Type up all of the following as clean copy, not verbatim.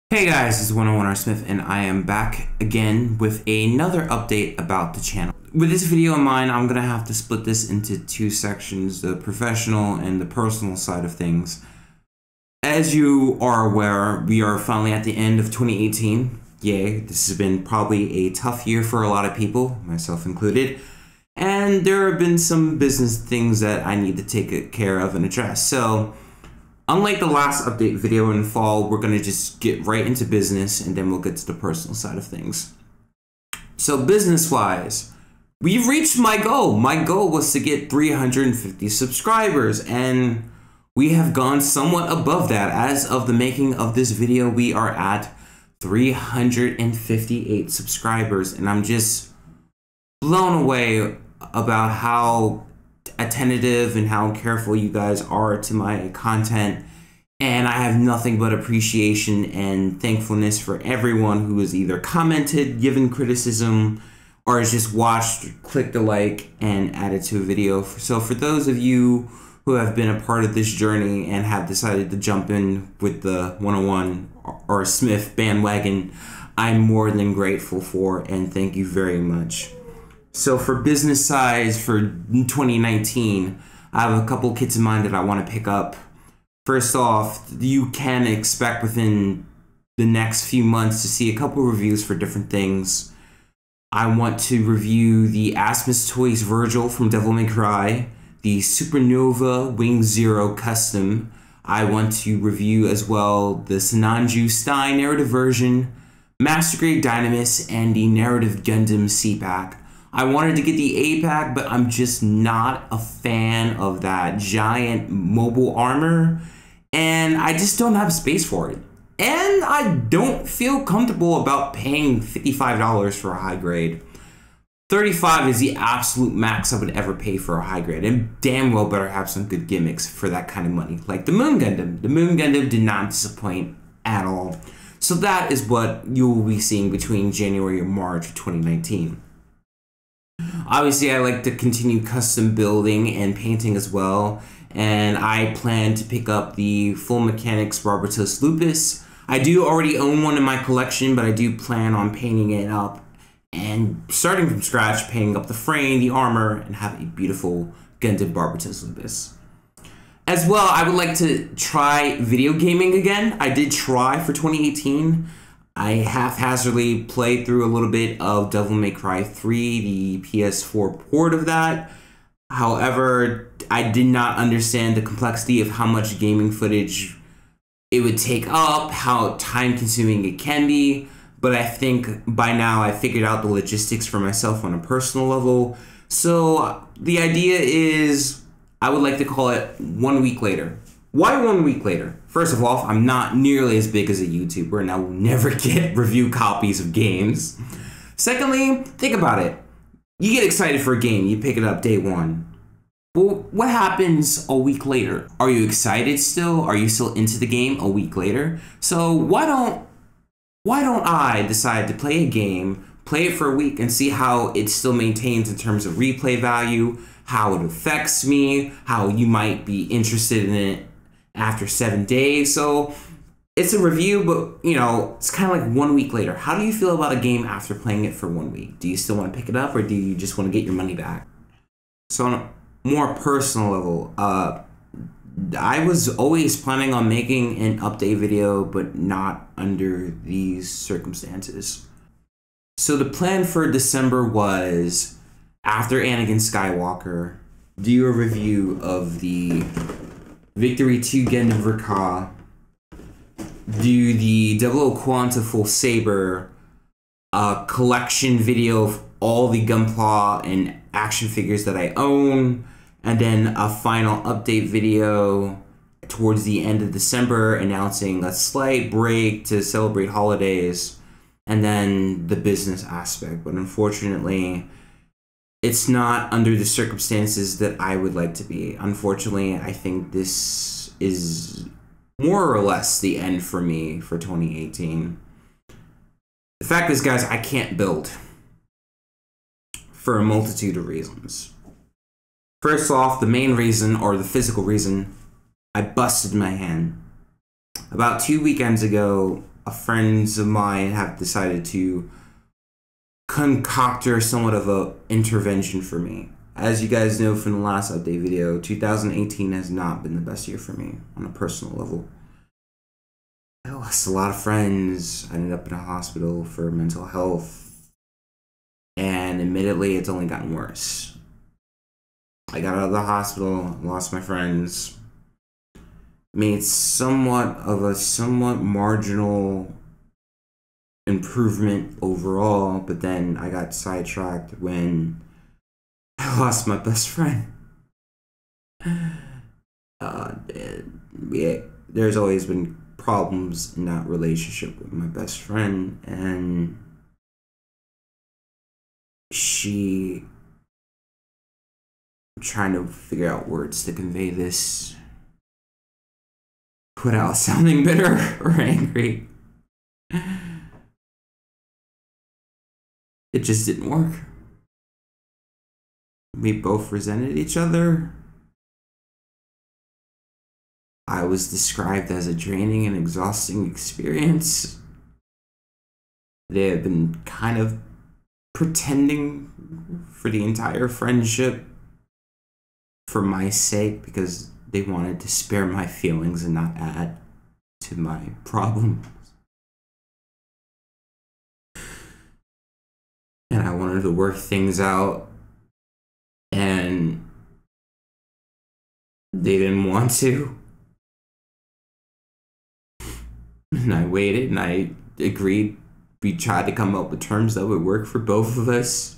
Hey guys, this is 101R Smith and I am back again with another update about the channel. With this video in mind, I'm gonna have to split this into two sections, the professional and the personal side of things. As you are aware, we are finally at the end of 2018. Yay, this has been probably a tough year for a lot of people, myself included. And there have been some business things that I need to take care of and address. So, unlike the last update video in fall, we're going to just get right into business and then we'll get to the personal side of things. So business-wise, we've reached my goal. My goal was to get 350 subscribers and we have gone somewhat above that. As of the making of this video, we are at 358 subscribers and I'm just blown away about how attentive and how careful you guys are to my content, and I have nothing but appreciation and thankfulness for everyone who has either commented, given criticism, or has just watched, clicked a like, and added to a video. So for those of you who have been a part of this journey and have decided to jump in with the 101 or Smith bandwagon, I'm more than grateful for, and thank you very much. So for business size for 2019, I have a couple kits in mind that I want to pick up. First off, you can expect within the next few months to see a couple reviews for different things. I want to review the Asmus Toys Virgil from Devil May Cry, the Supernova Wing Zero Custom. I want to review as well the Sinanju Stein narrative version, Master Grade Dynamis, and the Narrative Gundam C-Pack. I wanted to get the A-Pack, but I'm just not a fan of that giant mobile armor, and I just don't have space for it. And I don't feel comfortable about paying $55 for a high grade. $35 is the absolute max I would ever pay for a high grade, and damn well better have some good gimmicks for that kind of money, like the Moon Gundam. The Moon Gundam did not disappoint at all. So that is what you will be seeing between January and March of 2019. Obviously, I like to continue custom building and painting as well, and I plan to pick up the Full Mechanics Barbatos Lupus. I do already own one in my collection, but I do plan on painting it up and starting from scratch, painting up the frame, the armor, and have a beautiful Gundam Barbatos Lupus. As well, I would like to try video gaming again. I did try for 2018. I haphazardly played through a little bit of Devil May Cry 3, the PS4 port of that. However, I did not understand the complexity of how much gaming footage it would take up, how time-consuming it can be, but I think by now I figured out the logistics for myself on a personal level. So the idea is I would like to call it 1 week later. Why 1 week later? First of all, I'm not nearly as big as a YouTuber and I will never get review copies of games. Secondly, think about it. You get excited for a game, you pick it up day one. Well, what happens a week later? Are you excited still? Are you still into the game a week later? So why don't I decide to play a game, play it for a week and see how it still maintains in terms of replay value, how it affects me, how you might be interested in it after 7 days. So it's a review, but you know, it's kind of like 1 week later. How do you feel about a game after playing it for 1 week? Do you still want to pick it up or do you just want to get your money back? So on a more personal level, I was always planning on making an update video, but not under these circumstances. So the plan for December was, after Anakin Skywalker, do a review of the Victory 2 Gundam Verka, do the 00 Quanta Full Saber collection video of all the Gunpla and action figures that I own, and then a final update video towards the end of December announcing a slight break to celebrate holidays, and then the business aspect. But unfortunately, it's not under the circumstances that I would like to be. Unfortunately, I think this is more or less the end for me for 2018. The fact is, guys, I can't build for a multitude of reasons. First off, the main reason, or the physical reason, I busted my hand. About 2 weekends ago, friends of mine have decided to concoct somewhat of a intervention for me. As you guys know from the last update video, 2018 has not been the best year for me on a personal level. I lost a lot of friends. I ended up in a hospital for mental health. And admittedly, it's only gotten worse. I got out of the hospital, lost my friends, made somewhat marginal improvement overall, but then I got sidetracked when I lost my best friend. There's always been problems in that relationship with my best friend, and I'm trying to figure out words to convey this without sounding bitter or angry. It just didn't work. We both resented each other. I was described as a draining and exhausting experience. They have been kind of pretending for the entire friendship for my sake because they wanted to spare my feelings and not add to my problems. And I wanted to work things out, and they didn't want to. And I waited and I agreed. We tried to come up with terms that would work for both of us.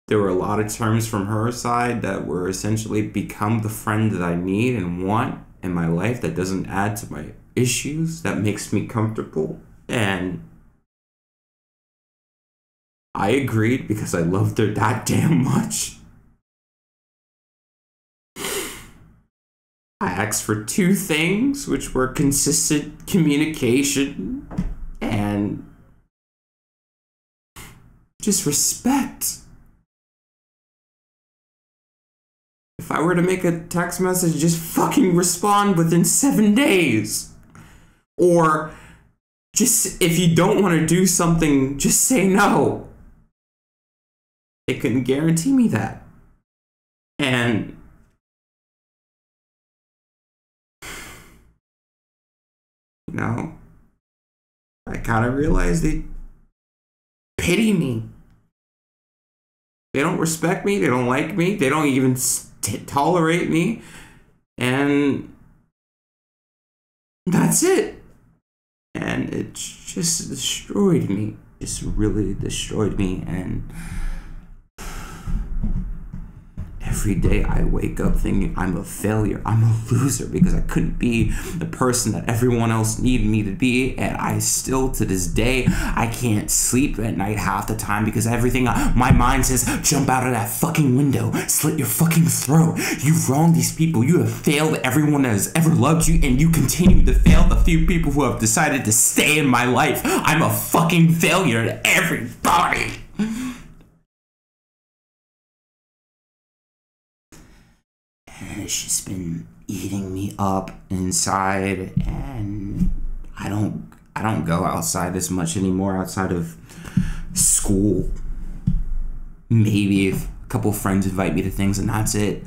There were a lot of terms from her side that were essentially become the friend that I need and want in my life that doesn't add to my issues, that makes me comfortable. And I agreed because I loved her that damn much. I asked for two things, which were consistent communication and just respect. If I were to make a text message, just fucking respond within 7 days. Or just, if you don't want to do something, just say no. They couldn't guarantee me that. And you know, I kind of realized they pity me. They don't respect me. They don't like me. They don't even tolerate me. And that's it. And it just destroyed me. Just really destroyed me. And every day I wake up thinking I'm a failure, I'm a loser, because I couldn't be the person that everyone else needed me to be. And I still, to this day, I can't sleep at night half the time because everything, my mind says, jump out of that fucking window, slit your fucking throat. You've wronged these people. You have failed everyone that has ever loved you, and you continue to fail the few people who have decided to stay in my life. I'm a fucking failure to everybody. And it's just been eating me up inside, and I don't go outside as much anymore outside of school. Maybe if a couple of friends invite me to things, and that's it.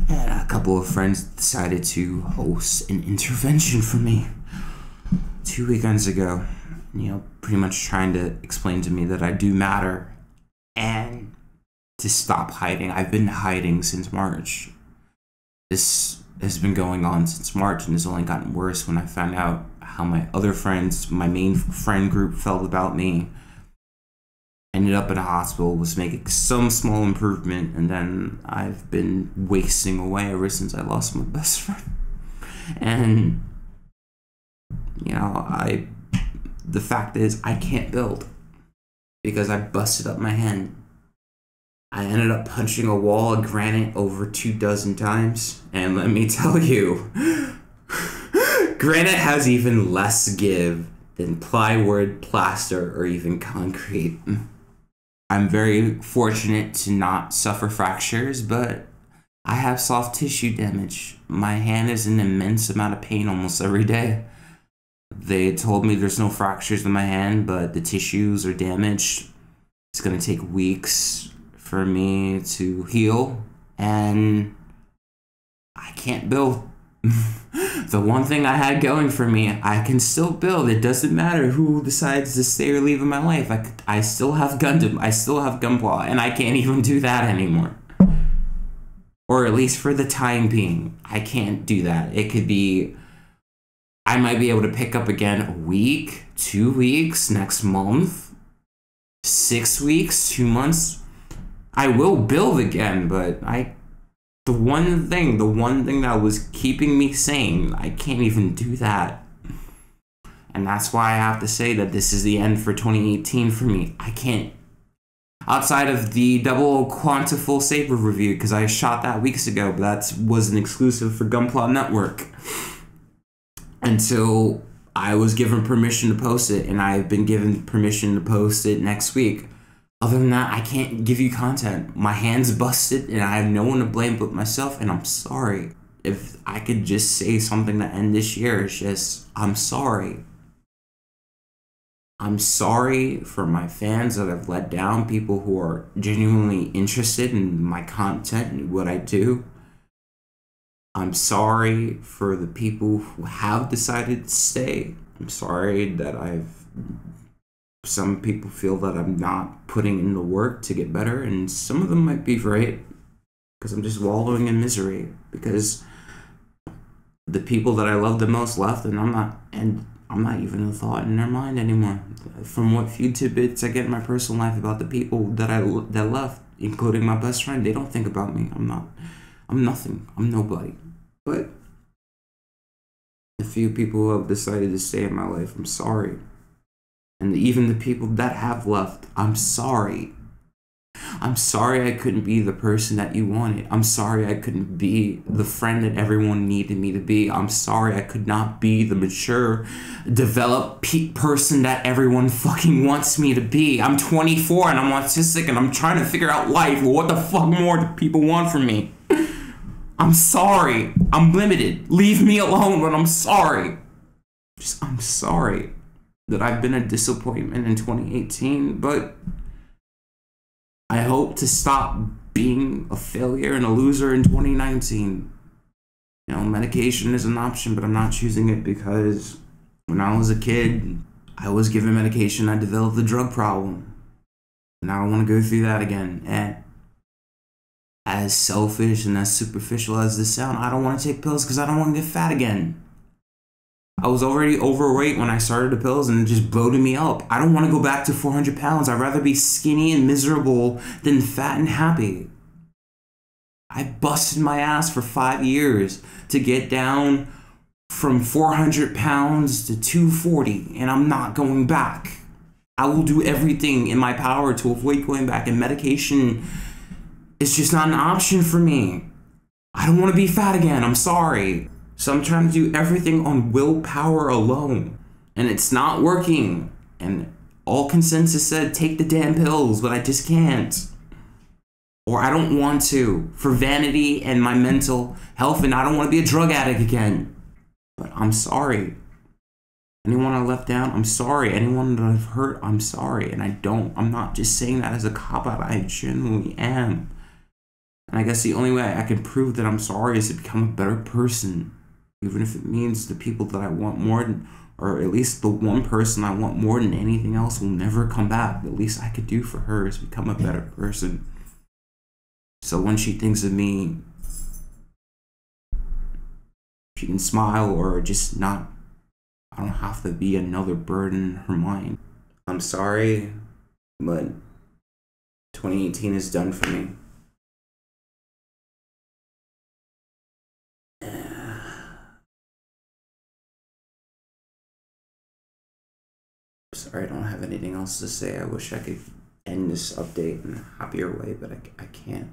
And a couple of friends decided to host an intervention for me 2 weekends ago. You know, pretty much trying to explain to me that I do matter and to stop hiding. I've been hiding since March. This has been going on since March, and it's only gotten worse when I found out how my other friends, my main friend group, felt about me. Ended up in a hospital, was making some small improvement, and then I've been wasting away ever since I lost my best friend. And, you know, the fact is, I can't build because I busted up my hand. I ended up punching a wall of granite over 24 times, and let me tell you, granite has even less give than plywood, plaster, or even concrete. I'm very fortunate to not suffer fractures, but I have soft tissue damage. My hand is in immense amount of pain almost every day. They told me there's no fractures in my hand, but the tissues are damaged. It's gonna take weeks for me to heal, and I can't build. The one thing I had going for me, I can still build. It doesn't matter who decides to stay or leave in my life. I still have Gundam. I still have Gunpla, and I can't even do that anymore. Or at least for the time being, I can't do that. It could be, I might be able to pick up again a week, 2 weeks, next month, 6 weeks, 2 months. I will build again, but the one thing that was keeping me sane, I can't even do that. And that's why I have to say that this is the end for 2018 for me. I can't, outside of the double Quantifull Saber review, because I shot that weeks ago, but that was an exclusive for Gunpla Network. Until I was given permission to post it, and I've been given permission to post it next week. Other than that, I can't give you content. My hand's busted, and I have no one to blame but myself, and I'm sorry. If I could just say something to end this year, it's just, I'm sorry. I'm sorry for my fans that I've let down, people who are genuinely interested in my content and what I do. I'm sorry for the people who have decided to stay. I'm sorry that some people feel that I'm not putting in the work to get better, and some of them might be right, because I'm just wallowing in misery, because the people that I love the most left, and I'm not even a thought in their mind anymore. From what few tidbits I get in my personal life about the people that left, including my best friend, they don't think about me. I'm nothing. I'm nobody. But the few people who have decided to stay in my life, I'm sorry. And even the people that have left, I'm sorry. I'm sorry I couldn't be the person that you wanted. I'm sorry I couldn't be the friend that everyone needed me to be. I'm sorry I could not be the mature, developed person that everyone fucking wants me to be. I'm 24 and I'm autistic and I'm trying to figure out life. What the fuck more do people want from me? I'm sorry. I'm limited. Leave me alone, but I'm sorry. I'm sorry that I've been a disappointment in 2018, but I hope to stop being a failure and a loser in 2019. You know, medication is an option, but I'm not choosing it because when I was a kid, I was given medication. I developed a drug problem, and I don't want to go through that again. And as selfish and as superficial as this sounds, I don't want to take pills because I don't want to get fat again. I was already overweight when I started the pills, and it just bloated me up. I don't want to go back to 400 pounds. I'd rather be skinny and miserable than fat and happy. I busted my ass for 5 years to get down from 400 pounds to 240, and I'm not going back. I will do everything in my power to avoid going back, and medication is just not an option for me. I don't want to be fat again. I'm sorry. So I'm trying to do everything on willpower alone, and it's not working. And all consensus said, take the damn pills, but I just can't. Or I don't want to, for vanity and my mental health, and I don't want to be a drug addict again. But I'm sorry. Anyone I left down, I'm sorry. Anyone that I've hurt, I'm sorry. And I'm not just saying that as a cop-out, I genuinely am. And I guess the only way I can prove that I'm sorry is to become a better person. Even if it means the people that I want more than, or at least the one person I want more than anything else will never come back. The least I could do for her is become a better person. So when she thinks of me, she can smile or just not. I don't have to be another burden in her mind. I'm sorry, but 2018 is done for me. Sorry, I don't have anything else to say. I wish I could end this update in a happier way, but I can't.